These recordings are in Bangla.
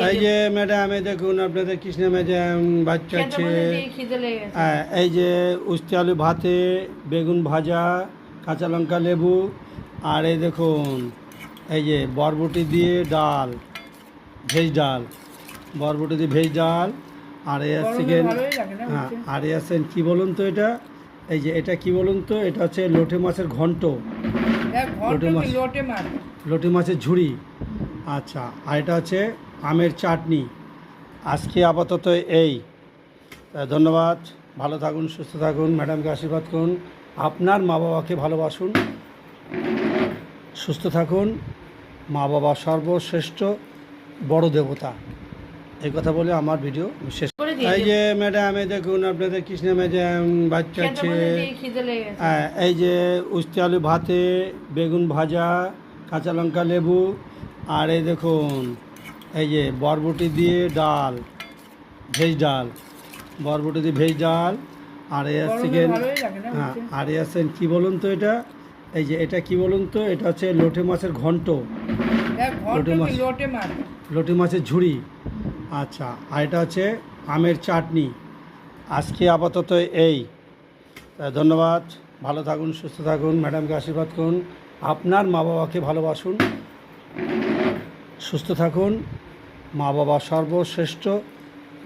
এই যে ম্যাডাম, এই দেখুন আপনাদের কৃষ্ণ ম্যাডাম বাচ্চা আছে। এই যে উস্তে আলু ভাতে, বেগুন ভাজা, কাঁচা লঙ্কা লেবু, আর এই দেখুন এই যে বরবটি দিয়ে ডাল, ভেজ ডাল, বরবটি দিয়ে ভেজ ডাল। আর এই চিকেন। হ্যাঁ, আর এই আছেন কী বলুন তো এটা, এই যে এটা কি বলুন তো, এটা হচ্ছে লোটে মাছের ঘন্ট, লোটে মাছের ঝুড়ি। আচ্ছা, আর এটা হচ্ছে আমের চাটনি। আজকে আপাতত এই। ধন্যবাদ, ভালো থাকুন, সুস্থ থাকুন, ম্যাডামকে আশীর্বাদ করুন, আপনার মা বাবাকে ভালোবাসুন, সুস্থ থাকুন। মা বাবা সর্বশ্রেষ্ঠ বড় দেবতা, এই কথা বলে আমার ভিডিও শেষ। এই যে ম্যাডাম, এই দেখুন আপনাদের কৃষ্ণ ম্যাডাম বাচ্চা আছে। এই যে উস্তে আলু ভাতে, বেগুন ভাজা, কাঁচা লঙ্কা লেবু, আর এই দেখুন এই যে বরবটি দিয়ে ডাল, ভেজ ডাল, বরবটি দিয়ে ভেজ ডাল। আর এই চিকেন। হ্যাঁ, আর এই আছেন কী বলুন তো এটা, এই যে এটা কি বলুন তো, এটা হচ্ছে লোটে মাছের ঘন্ট, লোটে মাছের ঝুড়ি। আচ্ছা, আর এটা হচ্ছে আমের চাটনি। আজকে আপাতত এই। ধন্যবাদ, ভালো থাকুন, সুস্থ থাকুন, ম্যাডামকে আশীর্বাদ করুন, আপনার মা বাবাকে ভালোবাসুন, সুস্থ থাকুন। মা বাবা সর্বশ্রেষ্ঠ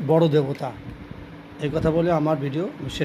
বড় দেবতা, এই কথা বলে আমার ভিডিও শেষ।